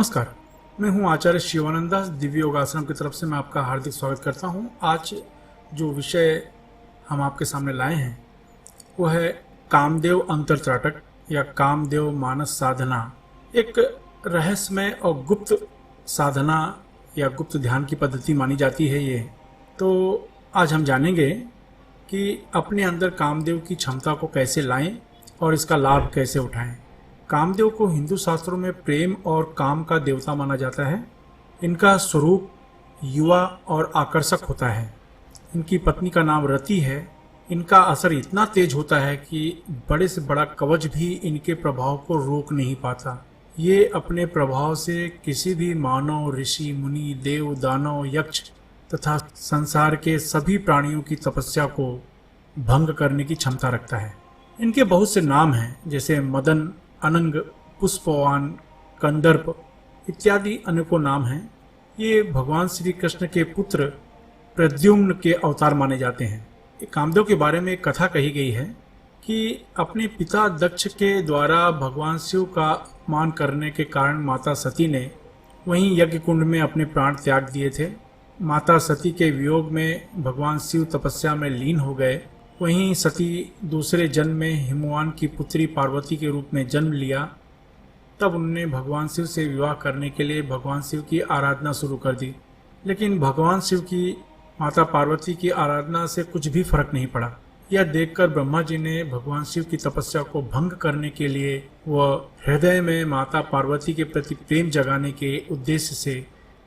नमस्कार, मैं हूं आचार्य शिवानंद दास। दिव्य योगाश्रम की तरफ से मैं आपका हार्दिक स्वागत करता हूं। आज जो विषय हम आपके सामने लाए हैं वो है कामदेव अंतरत्राटक या कामदेव मानस साधना। एक रहस्यमय और गुप्त साधना या गुप्त ध्यान की पद्धति मानी जाती है ये। तो आज हम जानेंगे कि अपने अंदर कामदेव की क्षमता को कैसे लाएं और इसका लाभ कैसे उठाएं। कामदेव को हिंदू शास्त्रों में प्रेम और काम का देवता माना जाता है। इनका स्वरूप युवा और आकर्षक होता है। इनकी पत्नी का नाम रति है। इनका असर इतना तेज होता है कि बड़े से बड़ा कवच भी इनके प्रभाव को रोक नहीं पाता। ये अपने प्रभाव से किसी भी मानव, ऋषि, मुनि, देव, दानव, यक्ष तथा संसार के सभी प्राणियों की तपस्या को भंग करने की क्षमता रखता है। इनके बहुत से नाम हैं, जैसे मदन, अनंग, पुष्पवान, कंदर्प इत्यादि अनेकों नाम हैं। ये भगवान श्री कृष्ण के पुत्र प्रद्युम्न के अवतार माने जाते हैं। कामदेव के बारे में एक कथा कही गई है कि अपने पिता दक्ष के द्वारा भगवान शिव का अपमान करने के कारण माता सती ने वहीं यज्ञ कुंड में अपने प्राण त्याग दिए थे। माता सती के वियोग में भगवान शिव तपस्या में लीन हो गए। वहीं सती दूसरे जन्म में हिमवान की पुत्री पार्वती के रूप में जन्म लिया। तब उन्होंने भगवान शिव से विवाह करने के लिए भगवान शिव की आराधना शुरू कर दी। लेकिन भगवान शिव की माता पार्वती की आराधना से कुछ भी फर्क नहीं पड़ा। यह देखकर ब्रह्मा जी ने भगवान शिव की तपस्या को भंग करने के लिए वह हृदय में माता पार्वती के प्रति प्रेम जगाने के उद्देश्य से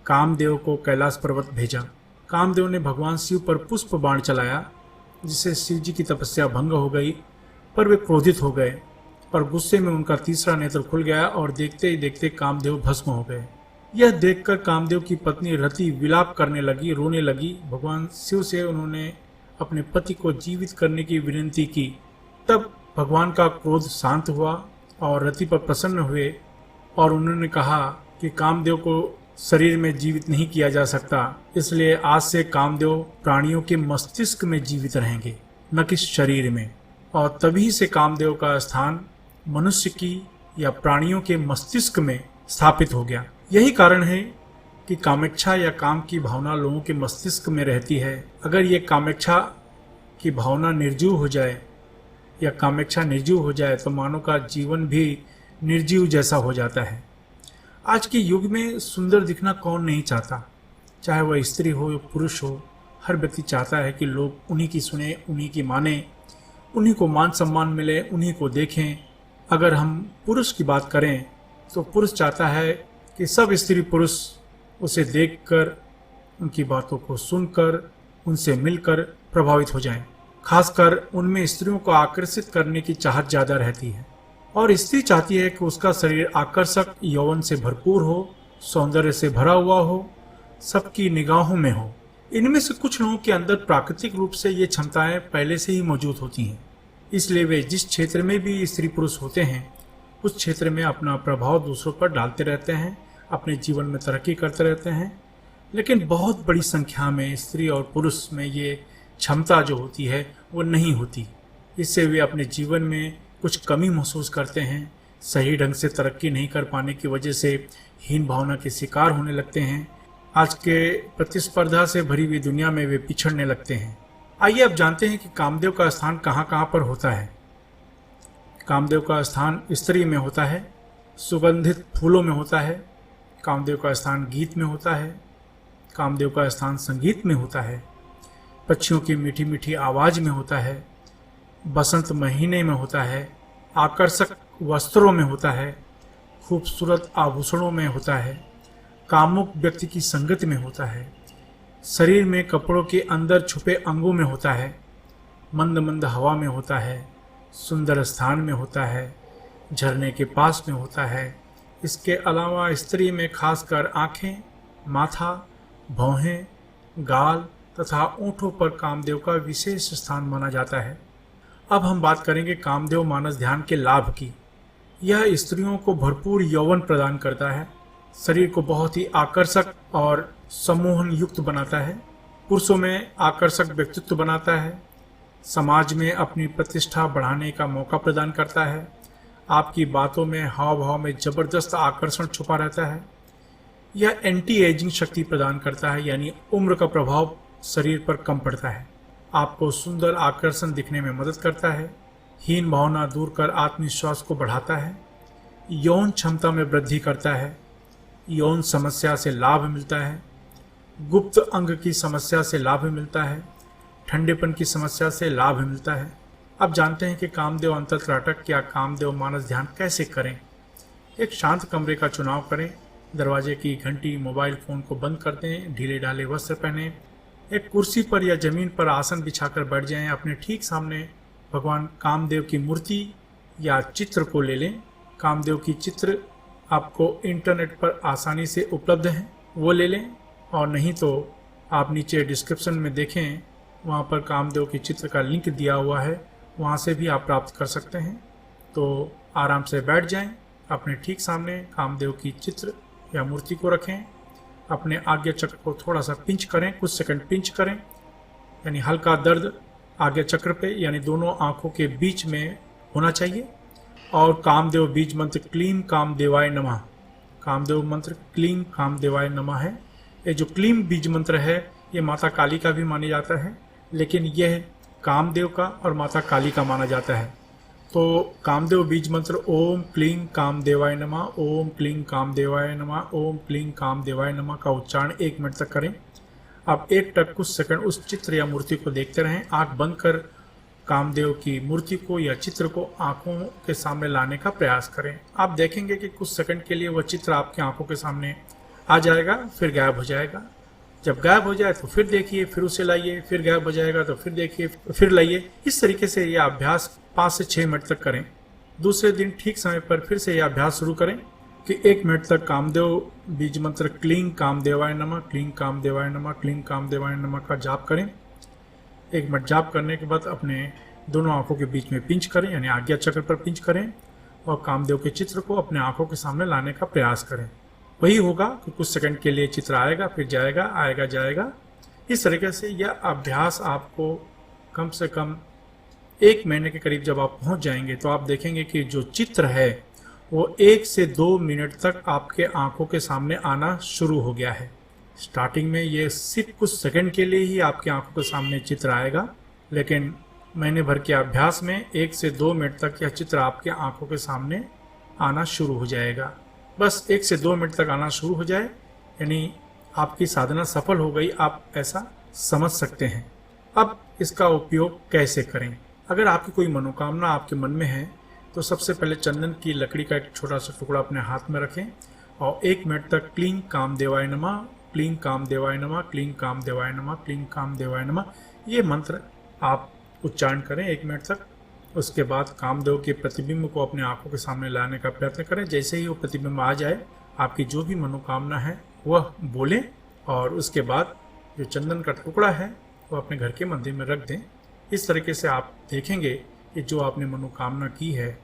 कामदेव को कैलाश पर्वत भेजा। कामदेव ने भगवान शिव पर पुष्प बाण चलाया, जिससे शिव जी की तपस्या भंग हो गई। पर वे क्रोधित हो गए और गुस्से में उनका तीसरा नेत्र खुल गया और देखते ही देखते कामदेव भस्म हो गए। यह देखकर कामदेव की पत्नी रति विलाप करने लगी, रोने लगी। भगवान शिव से उन्होंने अपने पति को जीवित करने की विनती की। तब भगवान का क्रोध शांत हुआ और रति पर प्रसन्न हुए और उन्होंने कहा कि कामदेव को शरीर में जीवित नहीं किया जा सकता, इसलिए आज से कामदेव प्राणियों के मस्तिष्क में जीवित रहेंगे, न कि शरीर में। और तभी से कामदेव का स्थान मनुष्य की या प्राणियों के मस्तिष्क में स्थापित हो गया। यही कारण है कि कामेच्छा या काम की भावना लोगों के मस्तिष्क में रहती है। अगर ये कामेच्छा की भावना निर्जीव हो जाए या कामेच्छा निर्जीव हो जाए तो मानव का जीवन भी निर्जीव जैसा हो जाता है। आज के युग में सुंदर दिखना कौन नहीं चाहता, चाहे वह स्त्री हो या पुरुष हो। हर व्यक्ति चाहता है कि लोग उन्हीं की सुने, उन्हीं की माने, उन्हीं को मान सम्मान मिले, उन्हीं को देखें। अगर हम पुरुष की बात करें तो पुरुष चाहता है कि सब स्त्री पुरुष उसे देखकर, उनकी बातों को सुनकर, उनसे मिलकर प्रभावित हो जाएं। खासकर उनमें स्त्रियों को आकर्षित करने की चाहत ज़्यादा रहती है। और स्त्री चाहती है कि उसका शरीर आकर्षक यौवन से भरपूर हो, सौंदर्य से भरा हुआ हो, सबकी निगाहों में हो। इनमें से कुछ लोगों के अंदर प्राकृतिक रूप से ये क्षमताएं पहले से ही मौजूद होती हैं, इसलिए वे जिस क्षेत्र में भी स्त्री पुरुष होते हैं उस क्षेत्र में अपना प्रभाव दूसरों पर डालते रहते हैं, अपने जीवन में तरक्की करते रहते हैं। लेकिन बहुत बड़ी संख्या में स्त्री और पुरुष में ये क्षमता जो होती है वो नहीं होती। इससे वे अपने जीवन में कुछ कमी महसूस करते हैं। सही ढंग से तरक्की नहीं कर पाने की वजह से हीन भावना के शिकार होने लगते हैं। आज के प्रतिस्पर्धा से भरी हुई दुनिया में वे पिछड़ने लगते हैं। आइए अब जानते हैं कि कामदेव का स्थान कहाँ कहाँ पर होता है। कामदेव का स्थान स्त्री में होता है, सुगंधित फूलों में होता है। कामदेव का स्थान गीत में होता है। कामदेव का स्थान संगीत में होता है। पक्षियों की मीठी मीठी आवाज़ में होता है। बसंत महीने में होता है। आकर्षक वस्त्रों में होता है। खूबसूरत आभूषणों में होता है। कामुक व्यक्ति की संगत में होता है। शरीर में कपड़ों के अंदर छुपे अंगों में होता है। मंद मंद हवा में होता है। सुंदर स्थान में होता है। झरने के पास में होता है। इसके अलावा स्त्री में खासकर आँखें, माथा, भौहें, गाल तथा ओंठों पर कामदेव का विशेष स्थान माना जाता है। अब हम बात करेंगे कामदेव मानस ध्यान के लाभ की। यह स्त्रियों को भरपूर यौवन प्रदान करता है, शरीर को बहुत ही आकर्षक और सम्मोहन युक्त बनाता है, पुरुषों में आकर्षक व्यक्तित्व बनाता है, समाज में अपनी प्रतिष्ठा बढ़ाने का मौका प्रदान करता है। आपकी बातों में, हाव भाव में जबरदस्त आकर्षण छुपा रहता है। यह एंटी एजिंग शक्ति प्रदान करता है, यानी उम्र का प्रभाव शरीर पर कम पड़ता है। आपको सुंदर आकर्षण दिखने में मदद करता है। हीन भावना दूर कर आत्मविश्वास को बढ़ाता है। यौन क्षमता में वृद्धि करता है। यौन समस्या से लाभ मिलता है। गुप्त अंग की समस्या से लाभ मिलता है। ठंडेपन की समस्या से लाभ मिलता है। अब जानते हैं कि कामदेव अंतर त्राटक या कामदेव मानस ध्यान कैसे करें। एक शांत कमरे का चुनाव करें। दरवाजे की घंटी, मोबाइल फोन को बंद कर दें। ढीले ढाले वस्त्र पहनें। एक कुर्सी पर या जमीन पर आसन बिछाकर बैठ जाएं। अपने ठीक सामने भगवान कामदेव की मूर्ति या चित्र को ले लें। कामदेव की चित्र आपको इंटरनेट पर आसानी से उपलब्ध हैं, वो ले लें, और नहीं तो आप नीचे डिस्क्रिप्शन में देखें, वहाँ पर कामदेव के चित्र का लिंक दिया हुआ है, वहाँ से भी आप प्राप्त कर सकते हैं। तो आराम से बैठ जाएं। अपने ठीक सामने कामदेव की चित्र या मूर्ति को रखें। अपने आज्ञा चक्र को थोड़ा सा पिंच करें, कुछ सेकंड पिंच करें, यानी हल्का दर्द आज्ञा चक्र पे, यानी दोनों आंखों के बीच में होना चाहिए। और कामदेव बीज मंत्र क्लीम कामदेवाय नमः, कामदेव मंत्र क्लीम कामदेवाय नमः है। ये जो क्लीम बीज मंत्र है ये माता काली का भी माना जाता है, लेकिन यह कामदेव का और माता काली का माना जाता है। तो कामदेव बीज मंत्र ओम क्लीं कामदेवाय नमः, ओम क्लीं कामदेवाय नमः, ओम क्लीं कामदेवाय नमः का उच्चारण 1 मिनट तक करें। आप एक टक कुछ सेकंड उस चित्र या मूर्ति को देखते रहें। आंख बंद कर कामदेव की मूर्ति को या चित्र को आंखों के सामने लाने का प्रयास करें। आप देखेंगे कि कुछ सेकंड के लिए वह चित्र आपकी आंखों के सामने आ जाएगा, फिर गायब हो जाएगा। जब गायब हो जाए तो फिर देखिए, फिर उसे लाइए, फिर गायब हो जाएगा तो फिर देखिए, फिर लाइए। इस तरीके से यह अभ्यास 5 से 6 मिनट तक करें। दूसरे दिन ठीक समय पर फिर से यह अभ्यास शुरू करें कि 1 मिनट तक कामदेव बीज मंत्र क्लीं कामदेवाय नमः, क्लीं कामदेवाय नमः, क्लीं कामदेवाय नमः का जाप करें। 1 मिनट जाप करने के बाद अपने दोनों आंखों के बीच में पिंच करें, यानी आज्ञा चक्र पर पिंच करें, और कामदेव के चित्र को अपने आंखों के सामने लाने का प्रयास करें। वही होगा कि कुछ सेकंड के लिए चित्र आएगा, फिर जाएगा, आएगा, जाएगा। इस तरीके से यह अभ्यास आपको कम से कम 1 महीने के करीब जब आप पहुंच जाएंगे तो आप देखेंगे कि जो चित्र है वो 1 से 2 मिनट तक आपके आंखों के सामने आना शुरू हो गया है। स्टार्टिंग में ये सिर्फ कुछ सेकंड के लिए ही आपकी आंखों के सामने चित्र आएगा, लेकिन महीने भर के अभ्यास में 1 से 2 मिनट तक यह चित्र आपके आंखों के सामने आना शुरू हो जाएगा। बस 1 से 2 मिनट तक आना शुरू हो जाए, यानी आपकी साधना सफल हो गई, आप ऐसा समझ सकते हैं। अब इसका उपयोग कैसे करें? अगर आपकी कोई मनोकामना आपके मन में है तो सबसे पहले चंदन की लकड़ी का एक छोटा सा टुकड़ा अपने हाथ में रखें और 1 मिनट तक क्लीं कामदेवाय नमः, क्लीं कामदेवाय नमः, क्लीं कामदेवाय नमः, क्लीं कामदेवाय नमः ये मंत्र आप उच्चारण करें 1 मिनट तक। उसके बाद कामदेव के प्रतिबिंब को अपने आंखों के सामने लाने का प्रयत्न करें। जैसे ही वो प्रतिबिंब आ जाए, आपकी जो भी मनोकामना है वह बोलें, और उसके बाद जो चंदन का टुकड़ा है वो अपने घर के मंदिर में रख दें। इस तरीके से आप देखेंगे कि जो आपने मनोकामना की है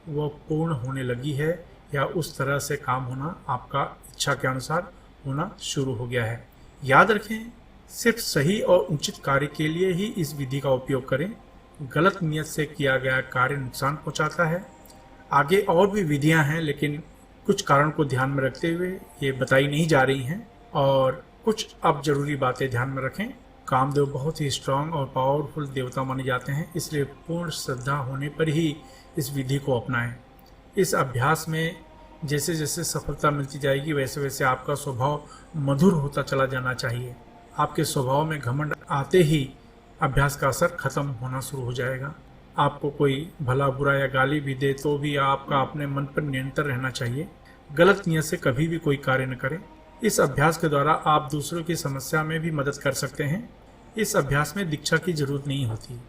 वो पूर्ण होने लगी है, या उस तरह से काम होना आपका इच्छा के अनुसार होना शुरू हो गया है। याद रखें, सिर्फ सही और उचित कार्य के लिए ही इस विधि का उपयोग करें। गलत नियत से किया गया कार्य नुकसान पहुंचाता है। आगे और भी विधियां हैं, लेकिन कुछ कारण को ध्यान में रखते हुए ये बताई नहीं जा रही हैं, और कुछ अब जरूरी बातें ध्यान में रखें। कामदेव बहुत ही स्ट्रांग और पावरफुल देवता माने जाते हैं, इसलिए पूर्ण श्रद्धा होने पर ही इस विधि को अपनाएं। इस अभ्यास में जैसे जैसे सफलता मिलती जाएगी वैसे वैसे आपका स्वभाव मधुर होता चला जाना चाहिए। आपके स्वभाव में घमंड आते ही अभ्यास का असर खत्म होना शुरू हो जाएगा। आपको कोई भला बुरा या गाली भी दे तो भी आपका अपने मन पर नियंत्रण रहना चाहिए। गलत नियत से कभी भी कोई कार्य न करें। इस अभ्यास के द्वारा आप दूसरों की समस्या में भी मदद कर सकते हैं। इस अभ्यास में दीक्षा की जरूरत नहीं होती।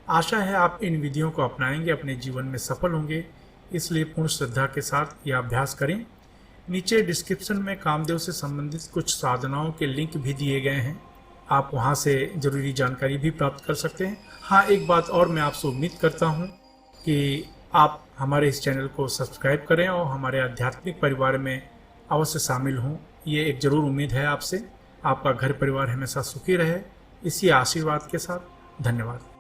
आशा है आप इन विधियों को अपनाएंगे, अपने जीवन में सफल होंगे। इसलिए पूर्ण श्रद्धा के साथ यह अभ्यास करें। नीचे डिस्क्रिप्शन में कामदेव से संबंधित कुछ साधनाओं के लिंक भी दिए गए हैं, आप वहां से जरूरी जानकारी भी प्राप्त कर सकते हैं। हाँ, एक बात और मैं आपसे उम्मीद करता हूं कि आप हमारे इस चैनल को सब्सक्राइब करें और हमारे आध्यात्मिक परिवार में अवश्य शामिल हों। ये एक ज़रूर उम्मीद है आपसे। आपका घर परिवार हमेशा सुखी रहे, इसी आशीर्वाद के साथ धन्यवाद।